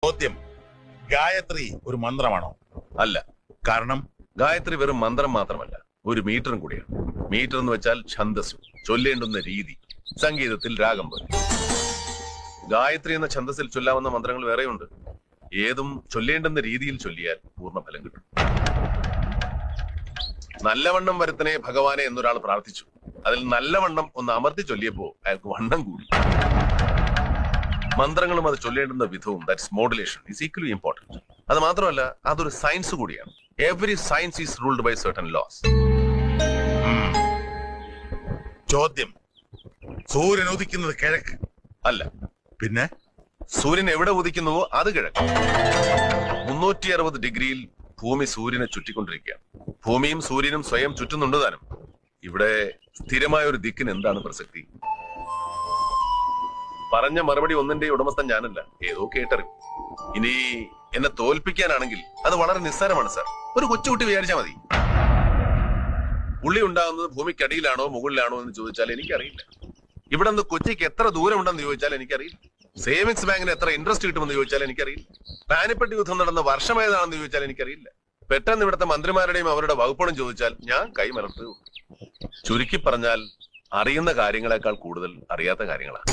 ചോദ്യം, ഗായത്രി ഒരു മന്ത്രമാണോ? അല്ല. കാരണം ഗായത്രി വെറും മന്ത്രം മാത്രമല്ല, ഒരു മീറ്ററും കൂടിയാണ്. മീറ്റർ എന്ന് വെച്ചാൽ ഛന്ദസ്സും, ചൊല്ലേണ്ടുന്ന രീതി, സംഗീതത്തിൽ രാഗം പോലെ. ഗായത്രി എന്ന ഛന്ദസ്സിൽ ചൊല്ലാവുന്ന മന്ത്രങ്ങൾ വേറെയുണ്ട്. ഏതും ചൊല്ലേണ്ടുന്ന രീതിയിൽ ചൊല്ലിയാൽ പൂർണ്ണ ഫലം കിട്ടും. നല്ലവണ്ണം വരുത്തനെ ഭഗവാനെ എന്നൊരാൾ പ്രാർത്ഥിച്ചു. അതിൽ നല്ലവണ്ണം ഒന്ന് അമർത്തി ചൊല്ലിയപ്പോ അയാൾക്ക് വണ്ണം കൂടി. മന്ത്രങ്ങളും അത് ചൊല്ലേണ്ടുന്ന വിധവും, that's modulation, is equally important. അത് മാത്രമല്ല, അതൊരു സയൻസ് കൂടിയാണ്. Every science is ruled by certain laws. ചോദ്യം, സൂര്യൻ ഉദിക്കുന്നത് കിഴക്ക് അല്ല. പിന്നെ സൂര്യൻ എവിടെ ഉദിക്കുന്നുവോ അത് കിഴക്ക്. 360 ഡിഗ്രിയിൽ ഭൂമി സൂര്യനെ ചുറ്റിക്കൊണ്ടിരിക്കുകയാണ്. ഭൂമിയും സൂര്യനും സ്വയം ചുറ്റുന്നുണ്ട് താനും. ഇവിടെ സ്ഥിരമായ ഒരു ദിക്കിന് എന്താണ് പ്രസക്തി? പറഞ്ഞ മറുപടി ഒന്നിന്റെ ഉടമസ്ഥൻ ഞാനല്ല, ഏതോ കേട്ടറിവ്. ഇനി എന്നെ തോൽപ്പിക്കാനാണെങ്കിൽ അത് വളരെ നിസ്സാരമാണ് സാർ. ഒരു കൊച്ചുകുട്ടി വിചാരിച്ചാൽ മതി. പുള്ളി ഉണ്ടാകുന്നത് ഭൂമിക്കടിയിലാണോ മുകളിലാണോ എന്ന് ചോദിച്ചാൽ എനിക്കറിയില്ല. ഇവിടെ നിന്ന് കൊച്ചിക്ക് എത്ര ദൂരം ഉണ്ടെന്ന് ചോദിച്ചാൽ എനിക്കറിയില്ല. സേവിങ്സ് ബാങ്കിന് എത്ര ഇൻട്രസ്റ്റ് കിട്ടുമെന്ന് ചോദിച്ചാൽ എനിക്കറിയില്ല. പാനിപ്പട്ടി യുദ്ധം നടന്ന വർഷം ഏതാണെന്ന് ചോദിച്ചാൽ എനിക്കറിയില്ല. പെട്ടെന്ന് ഇവിടുത്തെ മന്ത്രിമാരുടെയും അവരുടെ വകുപ്പുകളും ചോദിച്ചാൽ ഞാൻ കൈമലർത്തുകയുള്ളൂ. ചുരുക്കി പറഞ്ഞാൽ അറിയുന്ന കാര്യങ്ങളെക്കാൾ കൂടുതൽ അറിയാത്ത കാര്യങ്ങളാണ്.